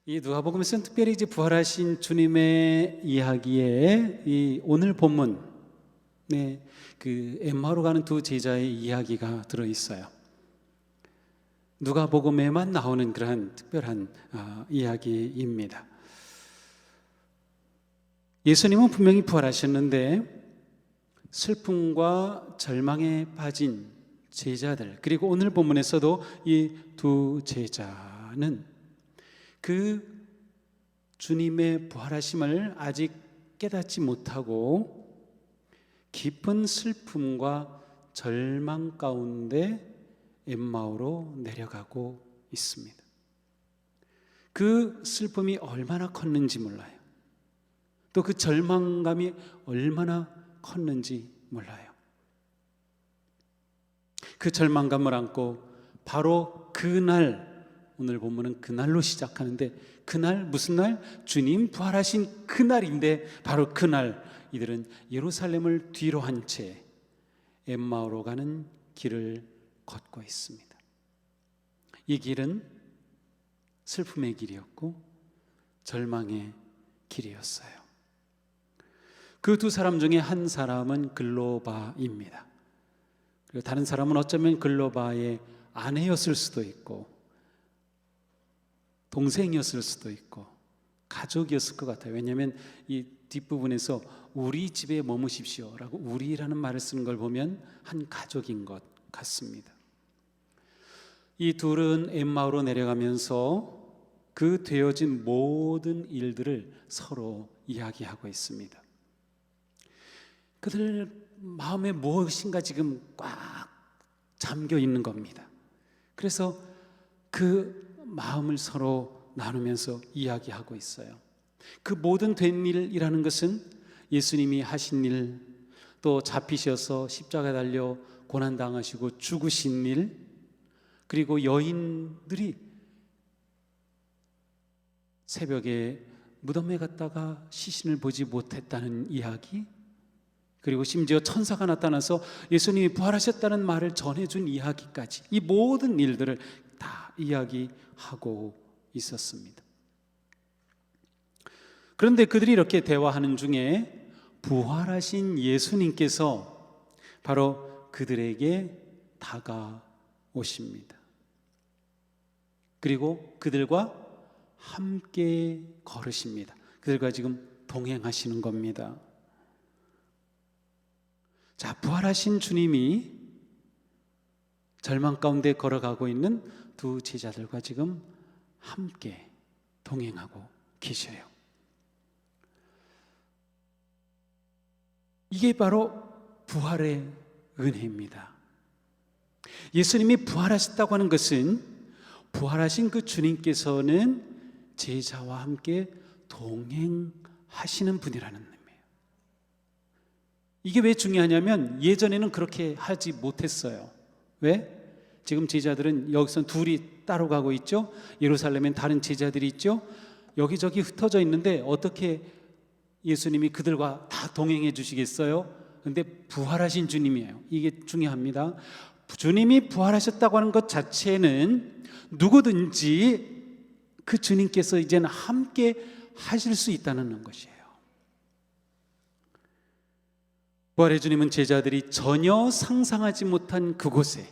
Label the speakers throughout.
Speaker 1: 이 누가복음에서는 특별히 이제 부활하신 주님의 이야기에 이 오늘 본문, 그 엠마오로 가는 두 제자의 이야기가 들어 있어요. 누가복음에만 나오는 그러한 특별한 이야기입니다. 예수님은 분명히 부활하셨는데 슬픔과 절망에 빠진 제자들, 그리고 오늘 본문에서도 이 두 제자는 그 주님의 부활하심을 아직 깨닫지 못하고 깊은 슬픔과 절망 가운데 엠마오로 내려가고 있습니다. 그 슬픔이 얼마나 컸는지 몰라요. 또 그 절망감이 얼마나 컸는지 몰라요. 그 절망감을 안고 바로 그날, 오늘 본문은 그날로 시작하는데, 그날 무슨 날? 주님 부활하신 그날인데 바로 그날 이들은 예루살렘을 뒤로 한 채 엠마오로 가는 길을 걷고 있습니다. 이 길은 슬픔의 길이었고 절망의 길이었어요. 그 두 사람 중에 한 사람은 글로바입니다. 그리고 다른 사람은 어쩌면 글로바의 아내였을 수도 있고 동생이었을 수도 있고 가족이었을 것 같아요. 왜냐하면 이 뒷부분에서 우리 집에 머무십시오 라고 우리라는 말을 쓰는 걸 보면 한 가족인 것 같습니다. 이 둘은 엠마오로 내려가면서 그 되어진 모든 일들을 서로 이야기하고 있습니다. 그들 마음에 무엇인가 지금 꽉 잠겨 있는 겁니다. 그래서 그 마음을 서로 나누면서 이야기하고 있어요. 그 모든 된 일이라는 것은 예수님이 하신 일, 또 잡히셔서 십자가에 달려 고난당하시고 죽으신 일, 그리고 여인들이 새벽에 무덤에 갔다가 시신을 보지 못했다는 이야기, 그리고 심지어 천사가 나타나서 예수님이 부활하셨다는 말을 전해준 이야기까지, 이 모든 일들을 다 이야기하고 있었습니다. 그런데 그들이 이렇게 대화하는 중에 부활하신 예수님께서 바로 그들에게 다가오십니다. 그리고 그들과 함께 걸으십니다. 그들과 지금 동행하시는 겁니다. 자, 부활하신 주님이 절망 가운데 걸어가고 있는 두 제자들과 지금 함께 동행하고 계셔요. 이게 바로 부활의 은혜입니다. 예수님이 부활하셨다고 하는 것은 부활하신 그 주님께서는 제자와 함께 동행하시는 분이라는 의미예요. 이게 왜 중요하냐면 예전에는 그렇게 하지 못했어요. 왜? 지금 제자들은 여기서 둘이 따로 가고 있죠. 예루살렘엔 다른 제자들이 있죠. 여기저기 흩어져 있는데 어떻게 예수님이 그들과 다 동행해 주시겠어요? 근데 부활하신 주님이에요. 이게 중요합니다. 주님이 부활하셨다고 하는 것 자체는 누구든지 그 주님께서 이제는 함께 하실 수 있다는 것이에요. 부활의 주님은 제자들이 전혀 상상하지 못한 그곳에,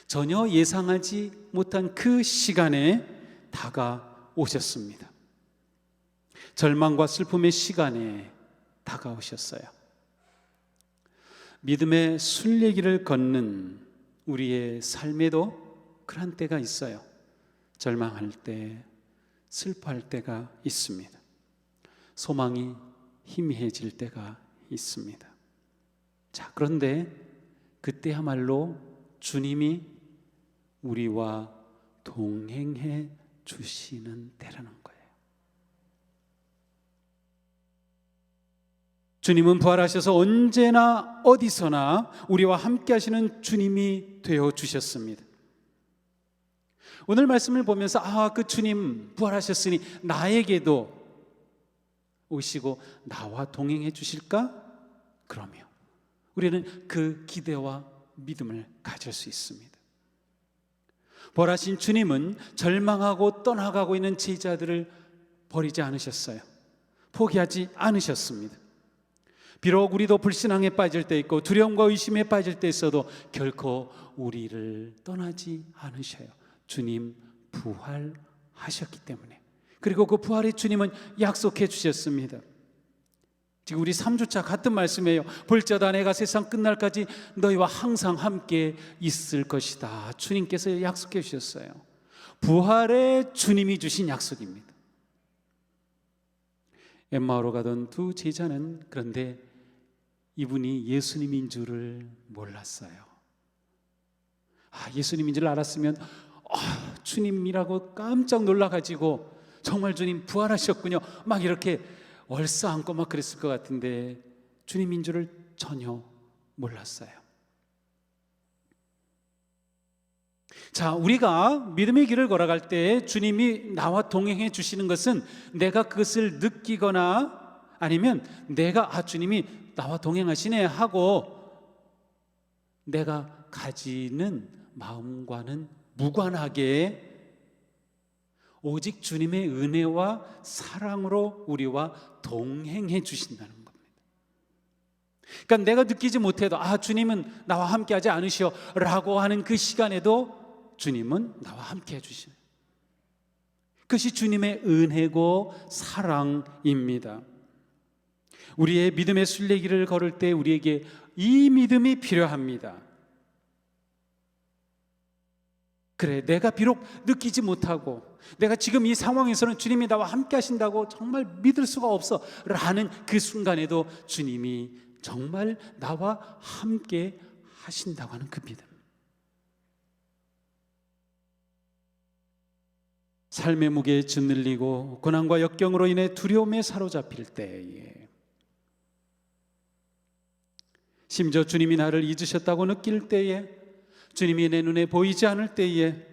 Speaker 1: 전혀 예상하지 못한 그 시간에 다가오셨습니다. 절망과 슬픔의 시간에 다가오셨어요. 믿음의 순례길을 걷는 우리의 삶에도 그런 때가 있어요. 절망할 때, 슬퍼할 때가 있습니다. 소망이 희미해질 때가 있습니다. 자, 그런데 그때야말로 주님이 우리와 동행해 주시는 때라는 거예요. 주님은 부활하셔서 언제나 어디서나 우리와 함께 하시는 주님이 되어 주셨습니다. 오늘 말씀을 보면서 그 주님 부활하셨으니 나에게도 오시고 나와 동행해 주실까? 그러면 우리는 그 기대와 믿음을 가질 수 있습니다. 벌하신 주님은 절망하고 떠나가고 있는 제자들을 버리지 않으셨어요. 포기하지 않으셨습니다. 비록 우리도 불신앙에 빠질 때 있고 두려움과 의심에 빠질 때 있어도 결코 우리를 떠나지 않으셔요. 주님 부활하셨기 때문에. 그리고 그 부활의 주님은 약속해 주셨습니다. 지금 우리 3주차 같은 말씀이에요. 볼지어다 내가 세상 끝날까지 너희와 항상 함께 있을 것이다. 주님께서 약속해 주셨어요. 부활의 주님이 주신 약속입니다. 엠마오로 가던 두 제자는 그런데 이분이 예수님인 줄을 몰랐어요. 예수님인 줄 알았으면 주님이라고 깜짝 놀라가지고 정말 주님 부활하셨군요 막 이렇게 얼싸안고 막 그랬을 것 같은데 주님인 줄을 전혀 몰랐어요. 자, 우리가 믿음의 길을 걸어갈 때 주님이 나와 동행해 주시는 것은 내가 그것을 느끼거나 아니면 내가 주님이 나와 동행하시네 하고 내가 가지는 마음과는 무관하게 오직 주님의 은혜와 사랑으로 우리와 동행해 주신다는 겁니다. 그러니까 내가 느끼지 못해도 주님은 나와 함께 하지 않으시오 라고 하는 그 시간에도 주님은 나와 함께 해주시는, 그것이 주님의 은혜고 사랑입니다. 우리의 믿음의 순례길을 걸을 때 우리에게 이 믿음이 필요합니다. 그래, 내가 비록 느끼지 못하고 내가 지금 이 상황에서는 주님이 나와 함께 하신다고 정말 믿을 수가 없어 라는 그 순간에도 주님이 정말 나와 함께 하신다고 하는 그 믿음. 삶의 무게에 짓눌리고 고난과 역경으로 인해 두려움에 사로잡힐 때에, 심지어 주님이 나를 잊으셨다고 느낄 때에, 주님이 내 눈에 보이지 않을 때에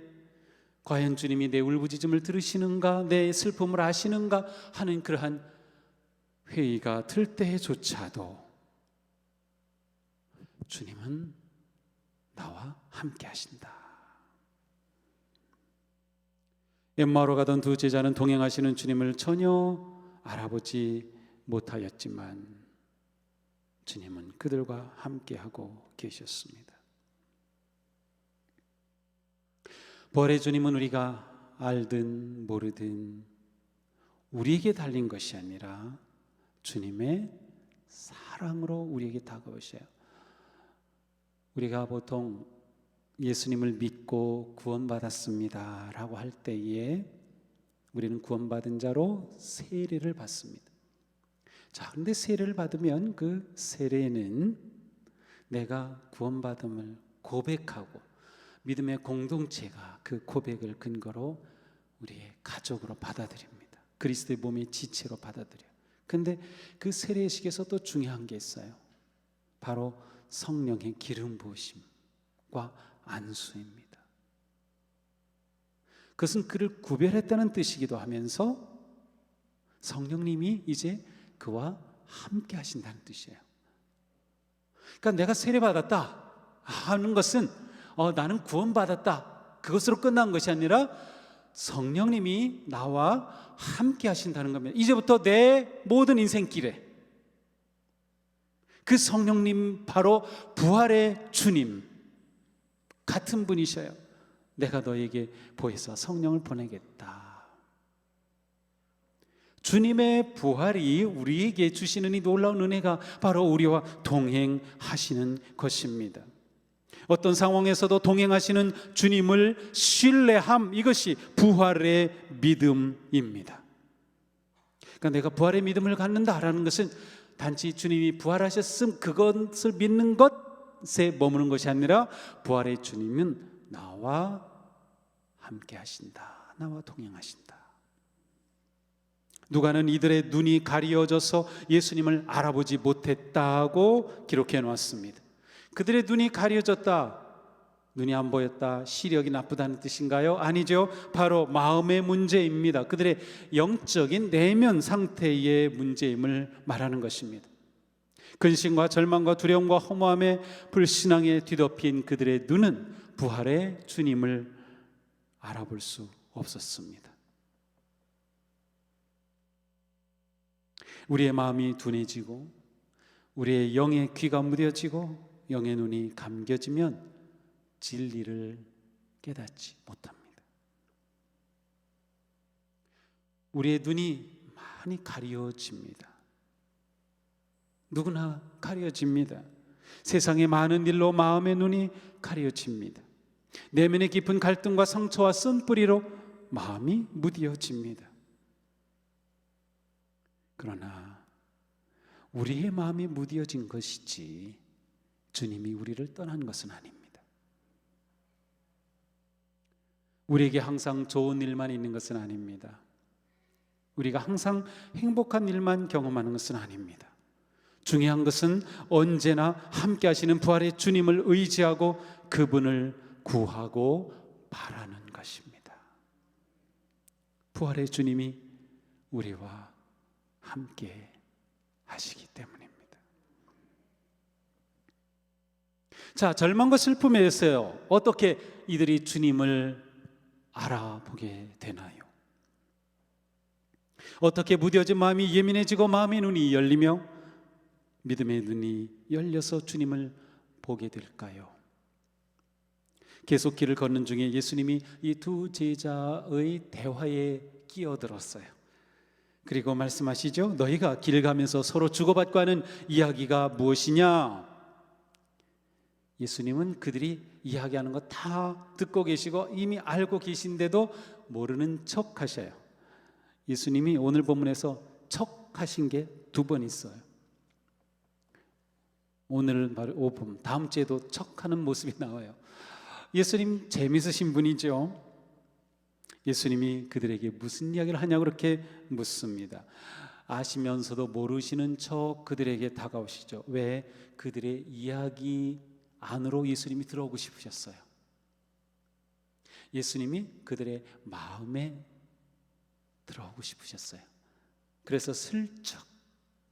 Speaker 1: 과연 주님이 내 울부짖음을 들으시는가, 내 슬픔을 아시는가 하는 그러한 회의가 들 때조차도 주님은 나와 함께 하신다. 엠마오로 가던 두 제자는 동행하시는 주님을 전혀 알아보지 못하였지만 주님은 그들과 함께하고 계셨습니다. 부활의 주님은 우리가 알든 모르든 우리에게 달린 것이 아니라 주님의 사랑으로 우리에게 다가오셔요. 우리가 보통 예수님을 믿고 구원받았습니다 라고 할 때에 우리는 구원받은 자로 세례를 받습니다. 자, 그런데 세례를 받으면 그 세례는 내가 구원받음을 고백하고 믿음의 공동체가 그 고백을 근거로 우리의 가족으로 받아들입니다. 그리스도의 몸의 지체로 받아들여요. 그런데 그 세례식에서 또 중요한 게 있어요. 바로 성령의 기름 부으심과 안수입니다. 그것은 그를 구별했다는 뜻이기도 하면서 성령님이 이제 그와 함께 하신다는 뜻이에요. 그러니까 내가 세례받았다 하는 것은 나는 구원받았다 그것으로 끝난 것이 아니라 성령님이 나와 함께 하신다는 겁니다. 이제부터 내 모든 인생길에 그 성령님, 바로 부활의 주님 같은 분이셔요. 내가 너에게 보혜사 성령을 보내겠다. 주님의 부활이 우리에게 주시는 이 놀라운 은혜가 바로 우리와 동행하시는 것입니다. 어떤 상황에서도 동행하시는 주님을 신뢰함, 이것이 부활의 믿음입니다. 그러니까 내가 부활의 믿음을 갖는다라는 것은 단지 주님이 부활하셨음 그것을 믿는 것에 머무는 것이 아니라 부활의 주님은 나와 함께 하신다, 나와 동행하신다. 누가는 이들의 눈이 가리워져서 예수님을 알아보지 못했다고 기록해 놓았습니다. 그들의 눈이 가려졌다, 눈이 안 보였다, 시력이 나쁘다는 뜻인가요? 아니죠. 바로 마음의 문제입니다. 그들의 영적인 내면 상태의 문제임을 말하는 것입니다. 근심과 절망과 두려움과 허무함에 불신앙에 뒤덮인 그들의 눈은 부활의 주님을 알아볼 수 없었습니다. 우리의 마음이 둔해지고 우리의 영의 귀가 무뎌지고 영의 눈이 감겨지면 진리를 깨닫지 못합니다. 우리의 눈이 많이 가려집니다. 누구나 가려집니다. 세상의 많은 일로 마음의 눈이 가려집니다. 내면의 깊은 갈등과 상처와 쓴뿌리로 마음이 무뎌집니다. 그러나 우리의 마음이 무뎌진 것이지 주님이 우리를 떠난 것은 아닙니다. 우리에게 항상 좋은 일만 있는 것은 아닙니다. 우리가 항상 행복한 일만 경험하는 것은 아닙니다. 중요한 것은 언제나 함께 하시는 부활의 주님을 의지하고 그분을 구하고 바라는 것입니다. 부활의 주님이 우리와 함께 하시기 때문입니다. 자, 절망과 슬픔에서요, 어떻게 이들이 주님을 알아보게 되나요? 어떻게 무뎌진 마음이 예민해지고 마음의 눈이 열리며 믿음의 눈이 열려서 주님을 보게 될까요? 계속 길을 걷는 중에 예수님이 이 두 제자의 대화에 끼어들었어요. 그리고 말씀하시죠. 너희가 길 가면서 서로 주고받고 하는 이야기가 무엇이냐? 예수님은 그들이 이야기하는 거 다 듣고 계시고 이미 알고 계신데도 모르는 척 하셔요. 예수님이 오늘 본문에서 척 하신 게 두 번 있어요. 오늘 바로 오품, 다음 주에도 척하는 모습이 나와요. 예수님 재밌으신 분이죠. 예수님이 그들에게 무슨 이야기를 하냐고 그렇게 묻습니다. 아시면서도 모르시는 척 그들에게 다가오시죠. 왜? 그들의 이야기 안으로 예수님이 들어오고 싶으셨어요. 예수님이 그들의 마음에 들어오고 싶으셨어요. 그래서 슬쩍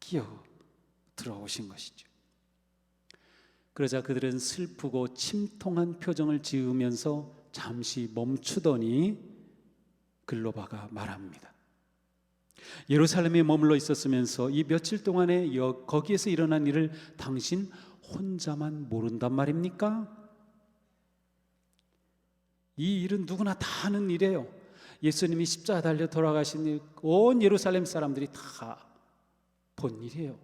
Speaker 1: 끼어 들어오신 것이죠. 그러자 그들은 슬프고 침통한 표정을 지으면서 잠시 멈추더니 글로바가 말합니다. 예루살렘에 머물러 있었으면서 이 며칠 동안에 거기에서 일어난 일을 당신 혼자만 모른단 말입니까? 이 일은 누구나 다 아는 일이에요. 예수님이 십자가 달려 돌아가신 일, 온 예루살렘 사람들이 다 본 일이에요.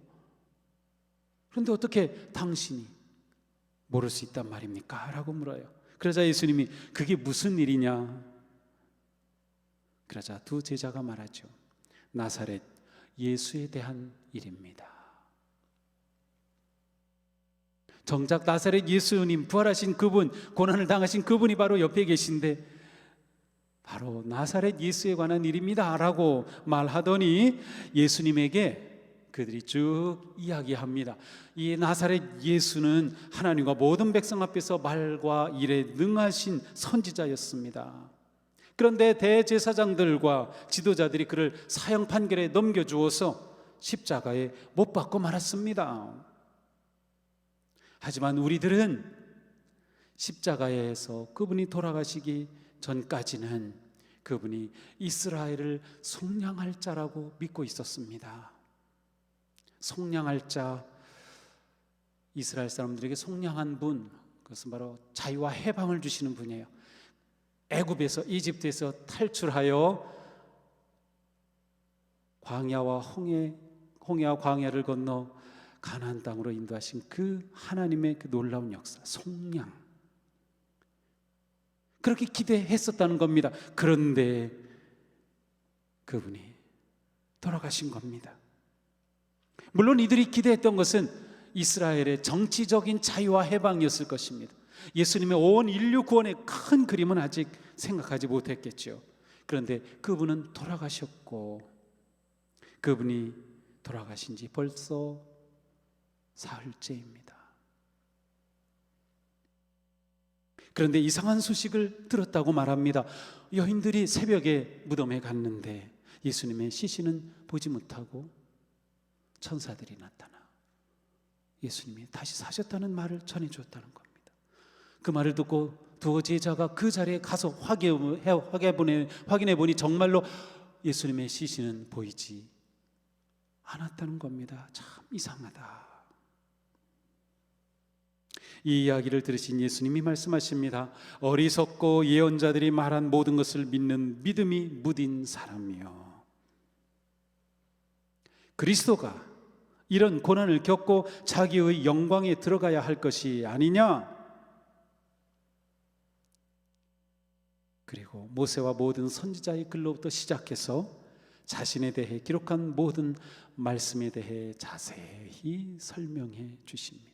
Speaker 1: 그런데 어떻게 당신이 모를 수 있단 말입니까? 라고 물어요. 그러자 예수님이 그게 무슨 일이냐? 그러자 두 제자가 말하죠. 나사렛 예수에 대한 일입니다. 정작 나사렛 예수님, 부활하신 그분, 고난을 당하신 그분이 바로 옆에 계신데 바로 나사렛 예수에 관한 일입니다 라고 말하더니 예수님에게 그들이 쭉 이야기합니다. 이 나사렛 예수는 하나님과 모든 백성 앞에서 말과 일에 능하신 선지자였습니다. 그런데 대제사장들과 지도자들이 그를 사형 판결에 넘겨주어서 십자가에 못 박고 말았습니다. 하지만 우리들은 십자가에서 그분이 돌아가시기 전까지는 그분이 이스라엘을 속량할 자라고 믿고 있었습니다. 속량할 자, 이스라엘 사람들에게 속량한 분, 그것은 바로 자유와 해방을 주시는 분이에요. 애굽에서, 이집트에서 탈출하여 광야와 홍해와 광야를 건너 가나안 땅으로 인도하신 그 하나님의 그 놀라운 역사, 속량, 그렇게 기대했었다는 겁니다. 그런데 그분이 돌아가신 겁니다. 물론 이들이 기대했던 것은 이스라엘의 정치적인 자유와 해방이었을 것입니다. 예수님의 온 인류 구원의 큰 그림은 아직 생각하지 못했겠죠. 그런데 그분은 돌아가셨고, 그분이 돌아가신 지 벌써 사흘째입니다. 그런데 이상한 소식을 들었다고 말합니다. 여인들이 새벽에 무덤에 갔는데 예수님의 시신은 보지 못하고 천사들이 나타나 예수님이 다시 사셨다는 말을 전해주었다는 겁니다. 그 말을 듣고 두 제자가 그 자리에 가서 확인해 보니 정말로 예수님의 시신은 보이지 않았다는 겁니다. 참 이상하다. 이 이야기를 들으신 예수님이 말씀하십니다. 어리석고 예언자들이 말한 모든 것을 믿는 믿음이 무딘 사람이여. 그리스도가 이런 고난을 겪고 자기의 영광에 들어가야 할 것이 아니냐? 그리고 모세와 모든 선지자의 글로부터 시작해서 자신에 대해 기록한 모든 말씀에 대해 자세히 설명해 주십니다.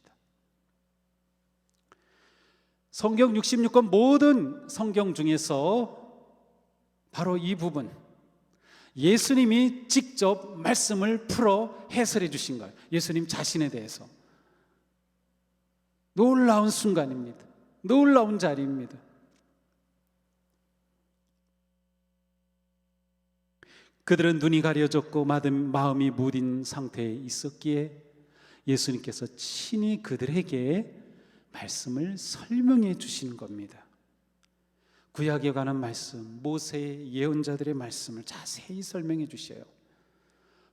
Speaker 1: 성경 66권 모든 성경 중에서 바로 이 부분, 예수님이 직접 말씀을 풀어 해설해 주신 거예요. 예수님 자신에 대해서. 놀라운 순간입니다. 놀라운 자리입니다. 그들은 눈이 가려졌고 마음이 무딘 상태에 있었기에 예수님께서 친히 그들에게 말씀을 설명해 주시는 겁니다. 구약에 관한 말씀, 모세의 예언자들의 말씀을 자세히 설명해 주셔요.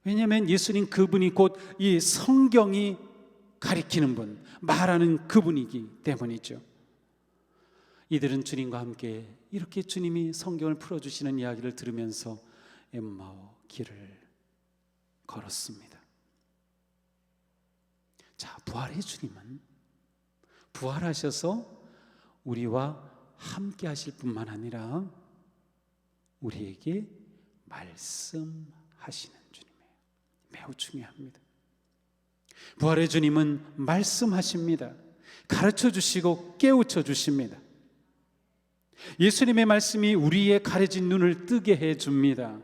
Speaker 1: 왜냐하면 예수님 그분이 곧 이 성경이 가리키는 분, 말하는 그분이기 때문이죠. 이들은 주님과 함께 이렇게 주님이 성경을 풀어주시는 이야기를 들으면서 엠마오 길을 걸었습니다. 자, 부활의 주님은 부활하셔서 우리와 함께 하실 뿐만 아니라 우리에게 말씀하시는 주님이에요. 매우 중요합니다. 부활의 주님은 말씀하십니다. 가르쳐 주시고 깨우쳐 주십니다. 예수님의 말씀이 우리의 가려진 눈을 뜨게 해 줍니다.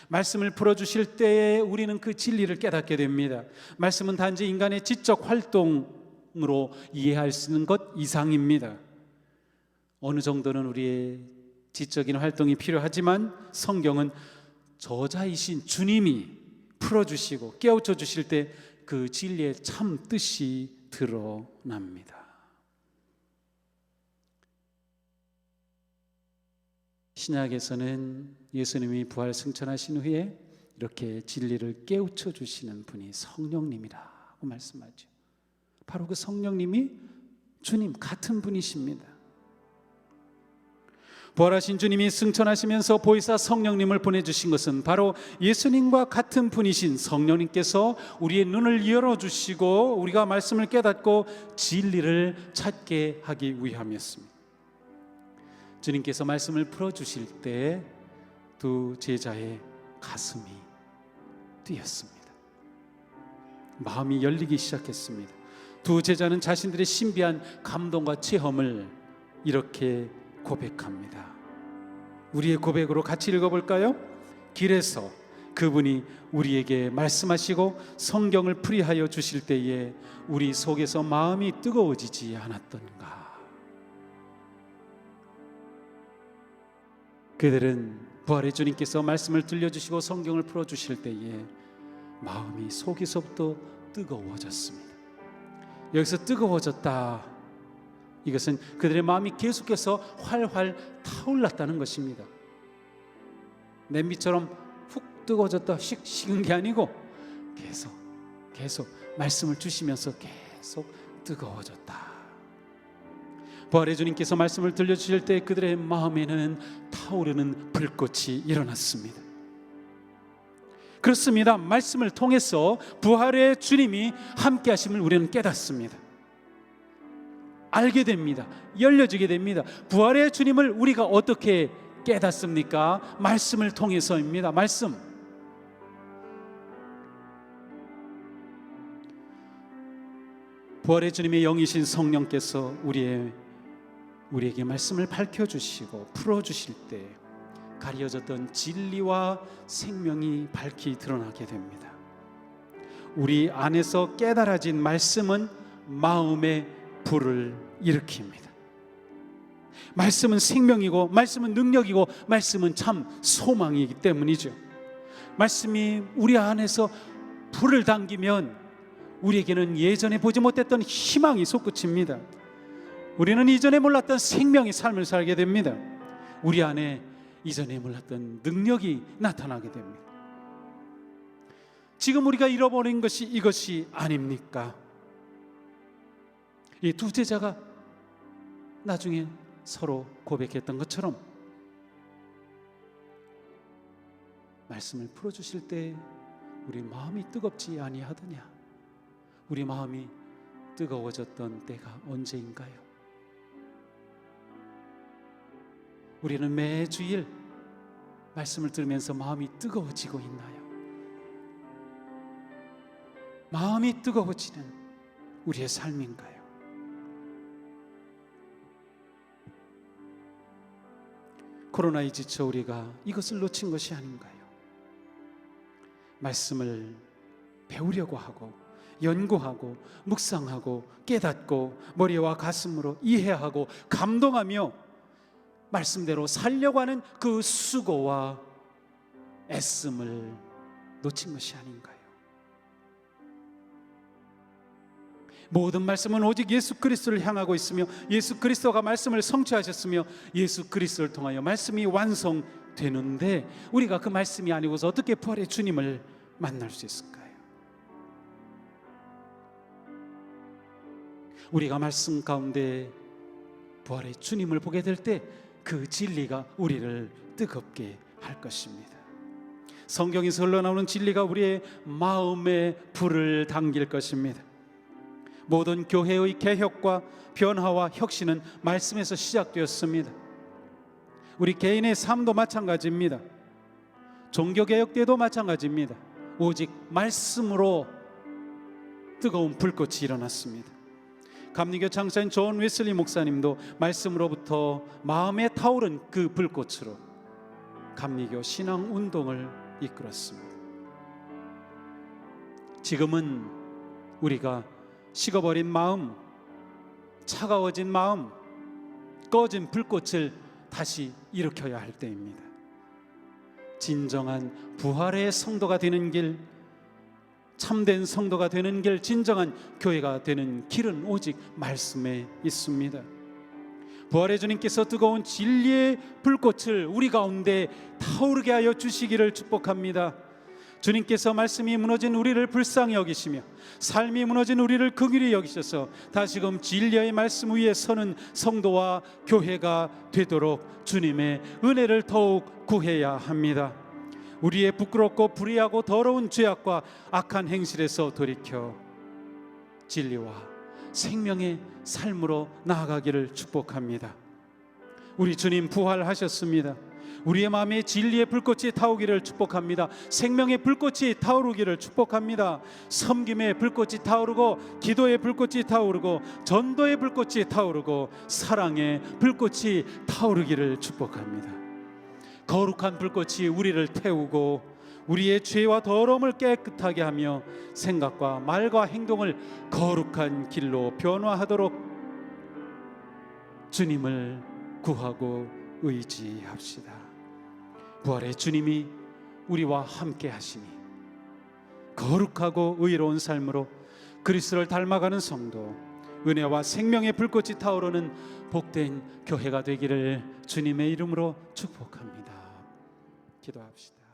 Speaker 1: 말씀을 풀어주실 때에 우리는 그 진리를 깨닫게 됩니다. 말씀은 단지 인간의 지적 활동으로 이해할 수 있는 것 이상입니다. 어느 정도는 우리의 지적인 활동이 필요하지만 성경은 저자이신 주님이 풀어주시고 깨우쳐 주실 때 그 진리의 참 뜻이 드러납니다. 신약에서는 예수님이 부활 승천하신 후에 이렇게 진리를 깨우쳐 주시는 분이 성령님이라고 말씀하죠. 바로 그 성령님이 주님 같은 분이십니다. 부활하신 주님이 승천하시면서 보혜사 성령님을 보내주신 것은 바로 예수님과 같은 분이신 성령님께서 우리의 눈을 열어주시고 우리가 말씀을 깨닫고 진리를 찾게 하기 위함이었습니다. 주님께서 말씀을 풀어주실 때 두 제자의 가슴이 뛰었습니다. 마음이 열리기 시작했습니다. 두 제자는 자신들의 신비한 감동과 체험을 이렇게 고백합니다. 우리의 고백으로 같이 읽어볼까요? 길에서 그분이 우리에게 말씀하시고 성경을 풀이하여 주실 때에 우리 속에서 마음이 뜨거워지지 않았던가. 그들은 부활의 주님께서 말씀을 들려주시고 성경을 풀어주실 때에 마음이 속에서부터 뜨거워졌습니다. 여기서 뜨거워졌다, 이것은 그들의 마음이 계속해서 활활 타올랐다는 것입니다. 냄비처럼 훅 뜨거워졌다 씩 식은 게 아니고 계속 말씀을 주시면서 계속 뜨거워졌다. 부활의 주님께서 말씀을 들려주실 때 그들의 마음에는 타오르는 불꽃이 일어났습니다. 그렇습니다. 말씀을 통해서 부활의 주님이 함께 하심을 우리는 깨닫습니다. 알게 됩니다. 열려지게 됩니다. 부활의 주님을 우리가 어떻게 깨닫습니까? 말씀을 통해서입니다. 말씀. 부활의 주님의 영이신 성령께서 우리에게 말씀을 밝혀주시고 풀어주실 때 가려졌던 진리와 생명이 밝히 드러나게 됩니다. 우리 안에서 깨달아진 말씀은 마음의 불을 일으킵니다. 말씀은 생명이고 말씀은 능력이고 말씀은 참 소망이기 때문이죠. 말씀이 우리 안에서 불을 당기면 우리에게는 예전에 보지 못했던 희망이 솟구칩니다. 우리는 이전에 몰랐던 생명의 삶을 살게 됩니다. 우리 안에 이전에 몰랐던 능력이 나타나게 됩니다. 지금 우리가 잃어버린 것이 이것이 아닙니까? 이 두 제자가 나중에 서로 고백했던 것처럼 말씀을 풀어주실 때 우리 마음이 뜨겁지 아니하더냐? 우리 마음이 뜨거워졌던 때가 언제인가요? 우리는 매주일 말씀을 들으면서 마음이 뜨거워지고 있나요? 마음이 뜨거워지는 우리의 삶인가요? 코로나에 지쳐 우리가 이것을 놓친 것이 아닌가요? 말씀을 배우려고 하고 연구하고 묵상하고 깨닫고 머리와 가슴으로 이해하고 감동하며 말씀대로 살려고 하는 그 수고와 애씀을 놓친 것이 아닌가요? 모든 말씀은 오직 예수 그리스도를 향하고 있으며 예수 그리스도가 말씀을 성취하셨으며 예수 그리스도를 통하여 말씀이 완성되는데 우리가 그 말씀이 아니고서 어떻게 부활의 주님을 만날 수 있을까요? 우리가 말씀 가운데 부활의 주님을 보게 될 때 그 진리가 우리를 뜨겁게 할 것입니다. 성경에서 흘러나오는 진리가 우리의 마음에 불을 당길 것입니다. 모든 교회의 개혁과 변화와 혁신은 말씀에서 시작되었습니다. 우리 개인의 삶도 마찬가지입니다. 종교개혁 때도 마찬가지입니다. 오직 말씀으로 뜨거운 불꽃이 일어났습니다. 감리교 창사인 존 웨슬리 목사님도 말씀으로부터 마음에 타오른 그 불꽃으로 감리교 신앙 운동을 이끌었습니다. 지금은 우리가 식어버린 마음, 차가워진 마음, 꺼진 불꽃을 다시 일으켜야 할 때입니다. 진정한 부활의 성도가 되는 길, 참된 성도가 되는 길, 진정한 교회가 되는 길은 오직 말씀에 있습니다. 부활의 주님께서 뜨거운 진리의 불꽃을 우리 가운데 타오르게 하여 주시기를 축복합니다. 주님께서 말씀이 무너진 우리를 불쌍히 여기시며 삶이 무너진 우리를 긍휼히 여기셔서 다시금 진리의 말씀 위에 서는 성도와 교회가 되도록 주님의 은혜를 더욱 구해야 합니다. 우리의 부끄럽고 불의하고 더러운 죄악과 악한 행실에서 돌이켜 진리와 생명의 삶으로 나아가기를 축복합니다. 우리 주님 부활하셨습니다. 우리의 마음에 진리의 불꽃이 타오기를 축복합니다. 생명의 불꽃이 타오르기를 축복합니다. 섬김의 불꽃이 타오르고 기도의 불꽃이 타오르고 전도의 불꽃이 타오르고 사랑의 불꽃이 타오르기를 축복합니다. 거룩한 불꽃이 우리를 태우고 우리의 죄와 더러움을 깨끗하게 하며 생각과 말과 행동을 거룩한 길로 변화하도록 주님을 구하고 의지합시다. 부활의 주님이 우리와 함께 하시니 거룩하고 의로운 삶으로 그리스도를 닮아가는 성도, 은혜와 생명의 불꽃이 타오르는 복된 교회가 되기를 주님의 이름으로 축복합니다. 기도합시다.